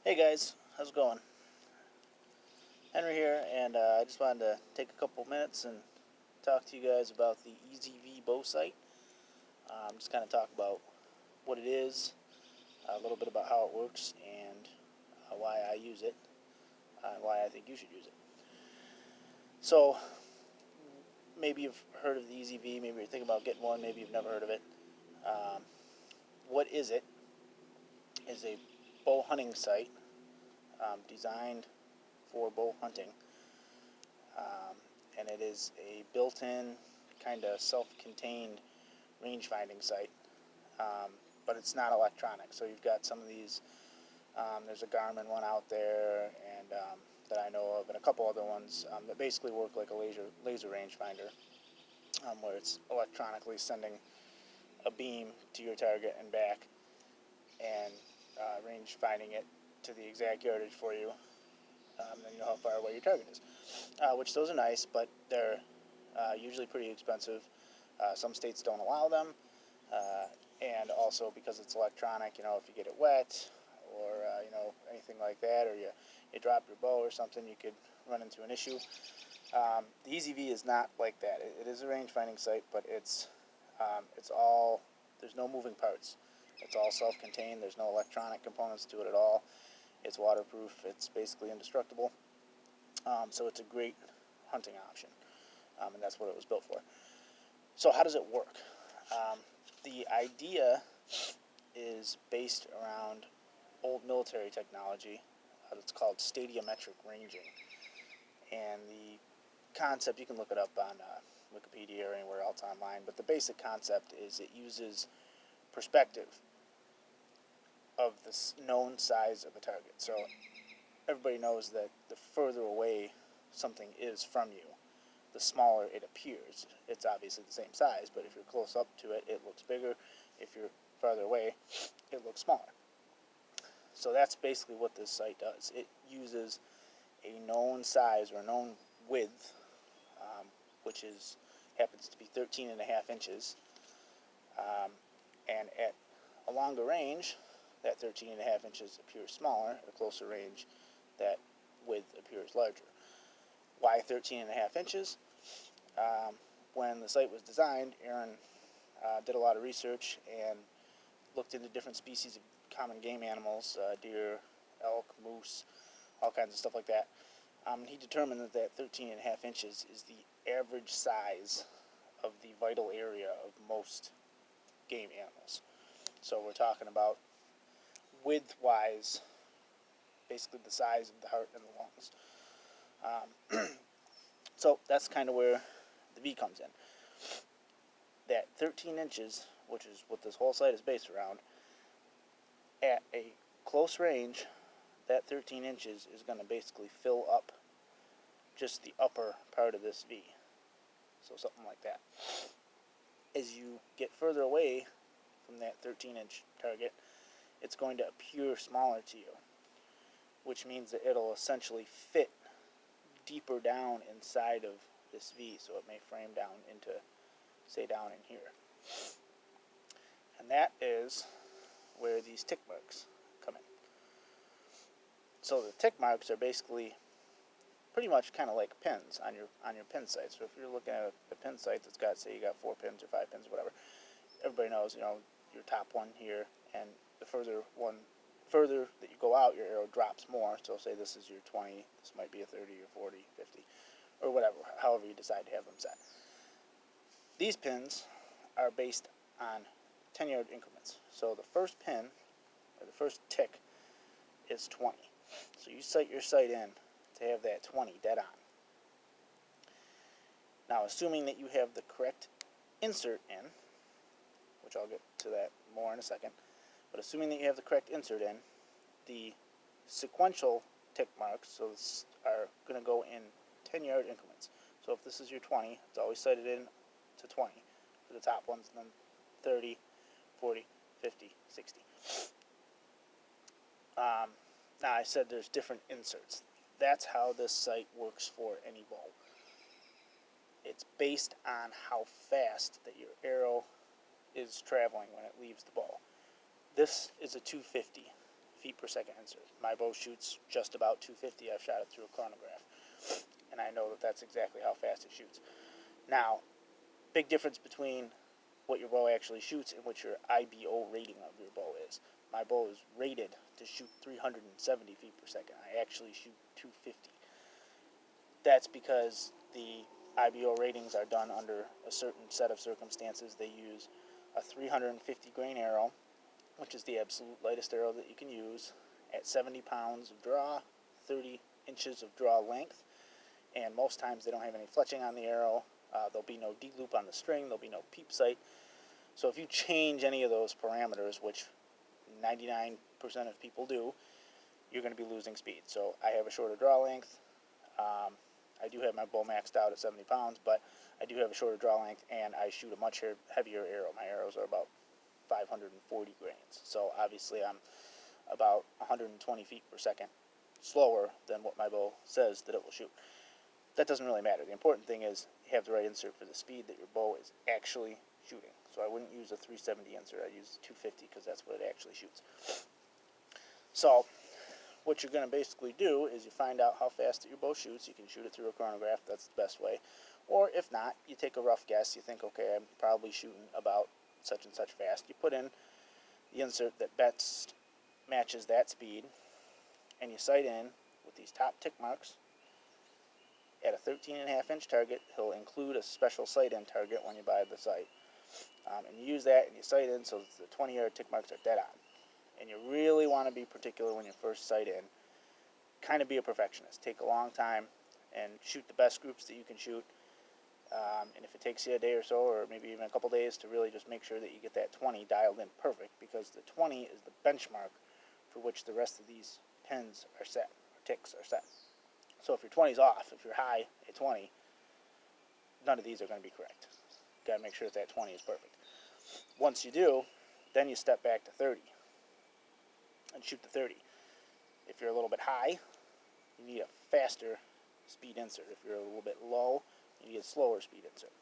Hey guys, how's it going? Henry here, and I just wanted to take a couple minutes and talk to you guys about the EZV Bow sight. Just kind of talk about what it is, a little bit about how it works, and why I use it, and why I think you should use it. So, maybe you've heard of the EZV, maybe you're thinking about getting one, maybe you've never heard of it. What is it? Is a bow hunting sight designed for bow hunting. And it is a built-in, kind of self-contained range finding sight, but it's not electronic. So you've got some of these, there's a Garmin one out there, and that I know of, and a couple other ones that basically work like a laser rangefinder, where it's electronically sending a beam to your target and back, and range finding it to the exact yardage for you. Then you know how far away your target is. Which those are nice, but they're usually pretty expensive. Some states don't allow them, and also because it's electronic, if you get it wet or anything like that, or you drop your bow or something, you could run into an issue. The EZV is not like that. It is a range finding sight, but it's all, there's no moving parts. It's all self-contained. There's no electronic components to it at all. It's waterproof. It's basically indestructible. So it's a great hunting option, and that's what it was built for. So how does it work? The idea is based around old military technology. It's called stadiometric ranging. And the concept, you can look it up on Wikipedia or anywhere else online, but the basic concept is it uses perspective of the known size of a target. So everybody knows that the further away something is from you, the smaller it appears. It's obviously the same size, but if you're close up to it, it looks bigger. If you're farther away, it looks smaller. So that's basically what this sight does. It uses a known size or a known width, which happens to be 13.5 inches, and at a longer range, that 13.5 inches appears smaller. At a closer range, that width appears larger. Why 13.5 inches? When the sight was designed, Aaron did a lot of research and looked into different species of common game animals, deer, elk, moose, all kinds of stuff like that. He determined that 13.5 inches is the average size of the vital area of most game animals. So we're talking about width-wise, basically the size of the heart and the lungs. So that's kind of where the V comes in. That 13 inches, which is what this whole sight is based around, at a close range, that 13 inches is going to basically fill up just the upper part of this V. So something like that. As you get further away from that 13-inch target, it's going to appear smaller to you, which means that it'll essentially fit deeper down inside of this V, so it may frame down into, say, down in here. And that is where these tick marks come in. So the tick marks are basically pretty much kind of like pins on your pin sight. So if you're looking at a pin sight that's got, say, you got 4 pins or 5 pins or whatever, everybody knows, your top one here, and the further that you go out, your arrow drops more. So say this is your 20, this might be a 30 or 40, 50, or whatever, however you decide to have them set. These pins are based on 10-yard increments. So the first pin, or the first tick, is 20. So you set your sight in to have that 20 dead on. Now, assuming that you have the correct insert in, which I'll get to that more in a second, but assuming that you have the correct insert in, the sequential tick marks are going to go in 10-yard increments. So if this is your 20, it's always sighted in to 20 for the top ones, and then 30, 40, 50, 60. Now, I said there's different inserts. That's how this sight works for any bow. It's based on how fast that your arrow is traveling when it leaves the bow. This is a 250 feet per second insert. My bow shoots just about 250. I've shot it through a chronograph, and I know that that's exactly how fast it shoots. Now, big difference between what your bow actually shoots and what your IBO rating of your bow is. My bow is rated to shoot 370 feet per second. I actually shoot 250. That's because the IBO ratings are done under a certain set of circumstances. They use a 350 grain arrow, which is the absolute lightest arrow that you can use, at 70 pounds of draw, 30 inches of draw length, and most times they don't have any fletching on the arrow. There'll be no D-loop on the string, there'll be no peep sight. So if you change any of those parameters, which 99% of people do, you're going to be losing speed. So I have a shorter draw length. I do have my bow maxed out at 70 pounds, but I do have a shorter draw length, and I shoot a much heavier arrow. My arrows are about 540 grains. So obviously I'm about 120 feet per second slower than what my bow says that it will shoot. That doesn't really matter. The important thing is you have the right insert for the speed that your bow is actually shooting. So I wouldn't use a 370 insert. I'd use a 250 because that's what it actually shoots. So what you're going to basically do is you find out how fast that your bow shoots. You can shoot it through a chronograph. That's the best way. Or if not, you take a rough guess. You think, okay, I'm probably shooting about such and such fast. You put in the insert that best matches that speed, and you sight in with these top tick marks at a 13.5 inch target. He'll include a special sight in target when you buy the sight. And you use that and you sight in so the 20-yard tick marks are dead on. And you really want to be particular when you first sight in. Kind of be a perfectionist. Take a long time and shoot the best groups that you can shoot. And if it takes you a day or so, or maybe even a couple days, to really just make sure that you get that 20 dialed in perfect, because the 20 is the benchmark for which the rest of these pins are set, or ticks are set. So if your 20's off, if you're high at 20, none of these are going to be correct. You've got to make sure that 20 is perfect. Once you do, then you step back to 30 and shoot the 30. If you're a little bit high, you need a faster speed insert. If you're a little bit low, you need a slower speed insert.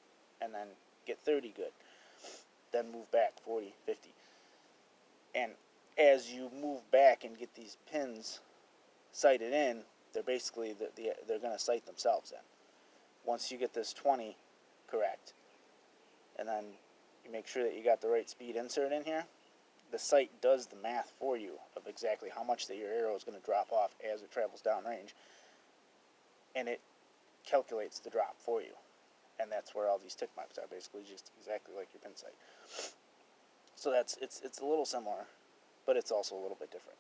And then get 30 good. Then move back 40, 50. And as you move back and get these pins sighted in, they're basically they're going to sight themselves in. Once you get this 20 correct, and then you make sure that you got the right speed insert in here, the sight does the math for you of exactly how much that your arrow is going to drop off as it travels downrange, and it calculates the drop for you. And that's where all these tick marks are, basically just exactly like your pin sight. So it's a little similar, but it's also a little bit different.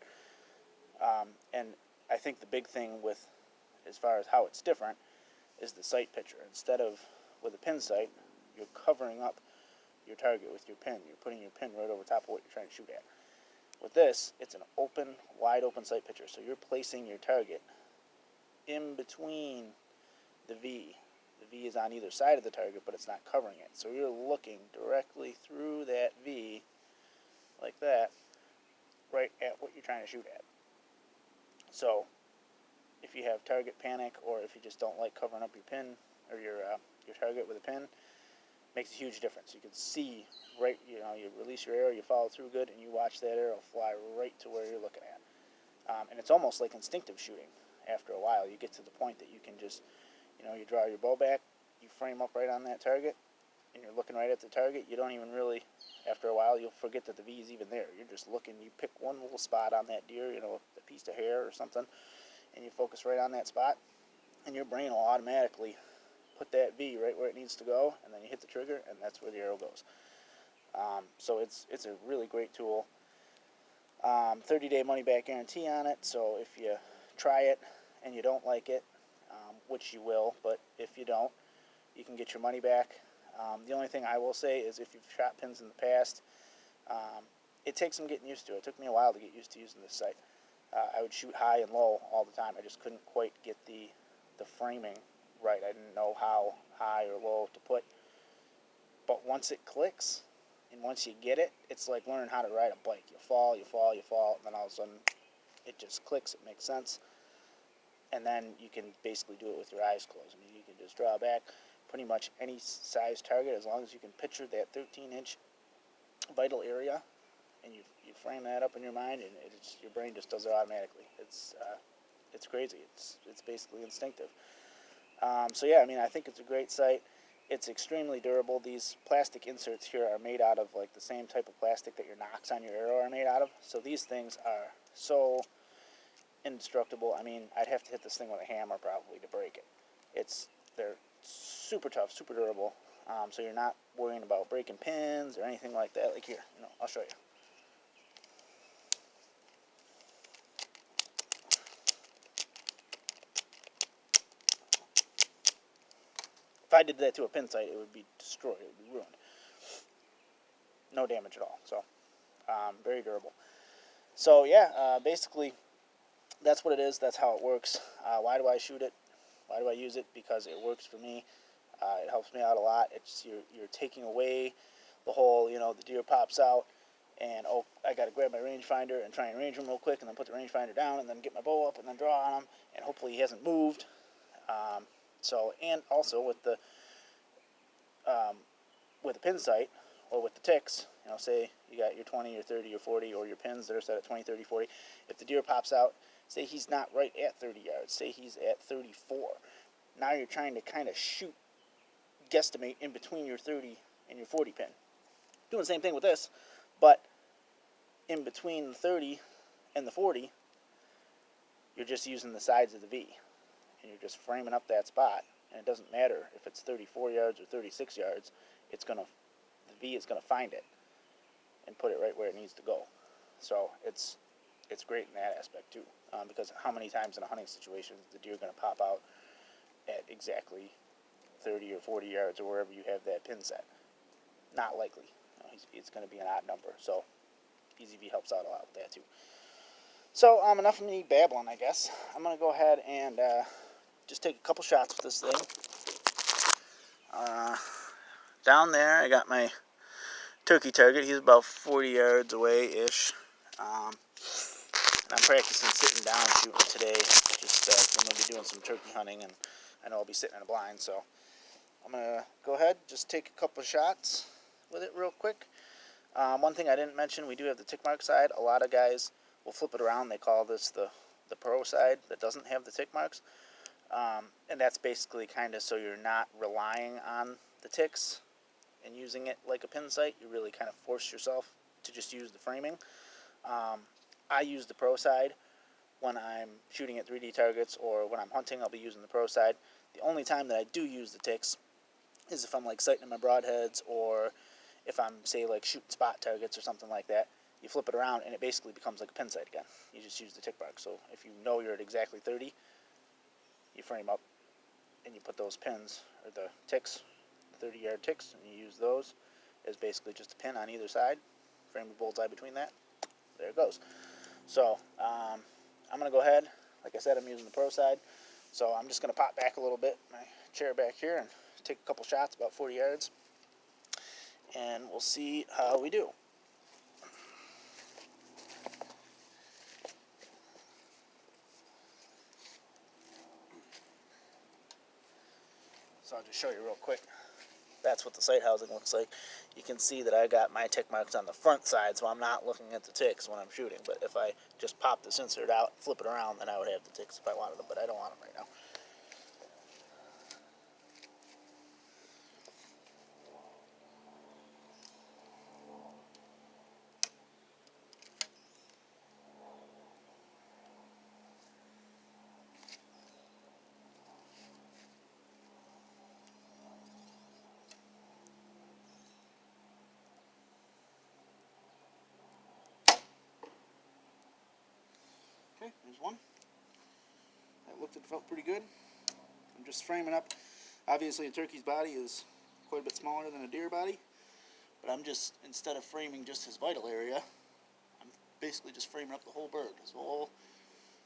And I think the big thing with, as far as how it's different, is the sight picture. Instead of with a pin sight, you're covering up your target with your pin. You're putting your pin right over top of what you're trying to shoot at. With this, it's an open, wide open sight picture. So you're placing your target in between the V. The V is on either side of the target, but it's not covering it. So you're looking directly through that V, like that, right at what you're trying to shoot at. So if you have target panic, or if you just don't like covering up your pin or your target with a pin, makes a huge difference. You can see right, you release your arrow, you follow through good, and you watch that arrow fly right to where you're looking at. And it's almost like instinctive shooting. After a while, you get to the point that you can just, you draw your bow back, you frame up right on that target, and you're looking right at the target. You don't even really, after a while, you'll forget that the V is even there. You're just looking, you pick one little spot on that deer, a piece of hair or something, and you focus right on that spot, and your brain will automatically put that V right where it needs to go, and then you hit the trigger, and that's where the arrow goes. So it's a really great tool. 30-day money-back guarantee on it, so if you try it and you don't like it, which you will, but if you don't, you can get your money back. The only thing I will say is if you've shot pins in the past, it takes some getting used to. It took me a while to get used to using this sight. I would shoot high and low all the time. I just couldn't quite get the framing right. I didn't know how high or low to put. But once it clicks, and once you get it, it's like learning how to ride a bike. You fall, and then all of a sudden it just clicks. It makes sense. And then you can basically do it with your eyes closed. I mean, you can just draw back pretty much any size target as long as you can picture that 13-inch vital area and you frame that up in your mind, and your brain just does it automatically. It's crazy. It's basically instinctive. So yeah, I mean, I think it's a great sight. It's extremely durable. These plastic inserts here are made out of like the same type of plastic that your nocks on your arrow are made out of. So these things are so indestructible. I mean, I'd have to hit this thing with a hammer probably to break it. They're super tough, super durable. So you're not worrying about breaking pins or anything like that. Like here, I'll show you. If I did that to a pin sight, it would be destroyed. It would be ruined. No damage at all. So, very durable. So yeah, basically, that's what it is. That's how it works. Why do I shoot it? Why do I use it? Because it works for me. It helps me out a lot. You're taking away the whole, the deer pops out, and I got to grab my rangefinder and try and range him real quick, and then put the rangefinder down, and then get my bow up, and then draw on him, and hopefully he hasn't moved. And also with the pin sight or with the ticks, say you got your 20, your 30, your 40, or your pins that are set at 20, 30, 40. If the deer pops out, say he's not right at 30 yards, say he's at 34. Now you're trying to kind of guesstimate in between your 30 and your 40 pin. Doing the same thing with this, but in between the 30 and the 40, you're just using the sides of the V, and you're just framing up that spot. And it doesn't matter if it's 34 yards or 36 yards. The V is gonna find it and put it right where it needs to go. So it's great in that aspect too, because how many times in a hunting situation is the deer gonna pop out at exactly 30 or 40 yards or wherever you have that pin set? Not likely. It's going to be an odd number. So EZV helps out a lot with that too. So enough of me babbling, I guess. I'm going to go ahead and just take a couple shots with this thing. Down there, I got my turkey target. He's about 40 yards away-ish. I'm practicing sitting down shooting today. Just I'm going to be doing some turkey hunting, and I know I'll be sitting in a blind, so I'm going to go ahead, just take a couple of shots with it real quick. One thing I didn't mention, we do have the tick mark side. A lot of guys will flip it around. They call this the pro side that doesn't have the tick marks. And that's basically kind of so you're not relying on the ticks and using it like a pin sight. You really kind of force yourself to just use the framing. I use the pro side when I'm shooting at 3D targets, or when I'm hunting, I'll be using the pro side. The only time that I do use the ticks is if I'm like sighting in my broadheads, or if I'm, say, like shooting spot targets or something like that. You flip it around and it basically becomes like a pin sight again. You just use the tick mark. So if you know you're at exactly 30, you frame up and you put those pins, or the ticks, 30-yard ticks, and you use those as basically just a pin on either side. Frame a bullseye between that. There it goes. So I'm going to go ahead. Like I said, I'm using the pro side. So I'm just going to pop back a little bit, my chair back here, and take a couple shots about 40 yards. And we'll see how we do. So I'll just show you real quick. That's what the sight housing looks like. You can see that I got my tick marks on the front side, so I'm not looking at the ticks when I'm shooting. But if I just pop this insert out, flip it around, then I would have the ticks if I wanted them, but I don't want them right now. Okay, there's one. That looked and felt pretty good. I'm just framing up. Obviously a turkey's body is quite a bit smaller than a deer body, but I'm just, instead of framing just his vital area, I'm basically just framing up the whole bird, his whole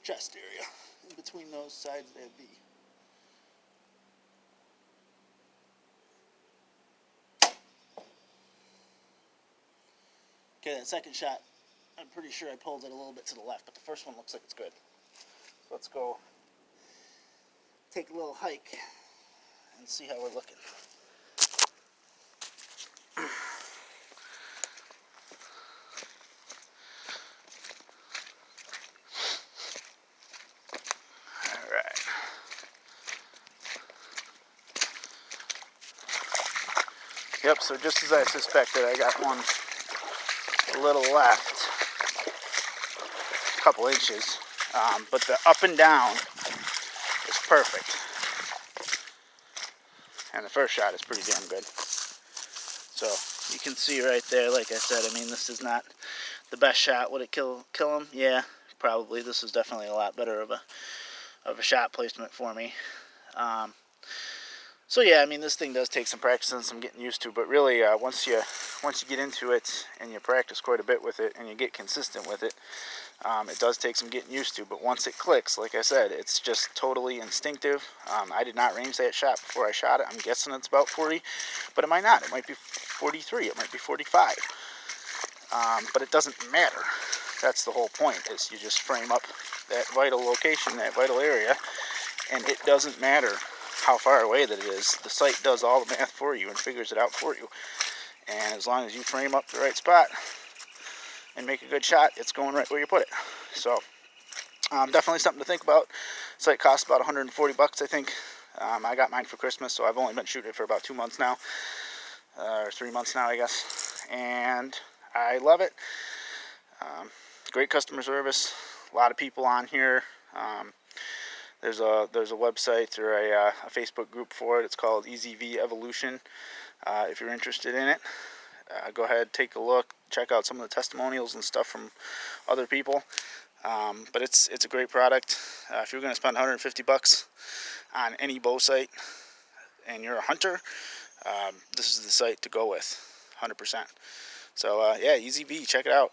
chest area, in between those sides that V. Okay, that second shot, I'm pretty sure I pulled it a little bit to the left, but the first one looks like it's good. So let's go take a little hike and see how we're looking. Yep, so just as I suspected, I got one a little left, a couple inches, but the up and down is perfect. And the first shot is pretty damn good. So you can see right there, like I said, I mean, this is not the best shot. Would it kill him? Yeah, probably. This is definitely a lot better of a shot placement for me. So yeah, I mean, this thing does take some practice and some getting used to, but really, once you get into it and you practice quite a bit with it and you get consistent with it, it does take some getting used to. But once it clicks, like I said, it's just totally instinctive. I did not range that shot before I shot it. I'm guessing it's about 40, but it might not. It might be 43. It might be 45. But it doesn't matter. That's the whole point, is you just frame up that vital location, that vital area, and it doesn't matter how far away that it is. The sight does all the math for you and figures it out for you. And as long as you frame up the right spot and make a good shot, it's going right where you put it. So definitely something to think about. Sight costs about 140 bucks, I think. I got mine for Christmas, so I've only been shooting it for about 2 months now, or 3 months now, I guess. And I love it. Great customer service. A lot of people on here. There's a website or a Facebook group for it. It's called EZV Evolution. If you're interested in it, go ahead, take a look, check out some of the testimonials and stuff from other people. But it's a great product. If you're going to spend 150 bucks on any bow sight and you're a hunter, this is the site to go with, 100%. So yeah, EZV, check it out.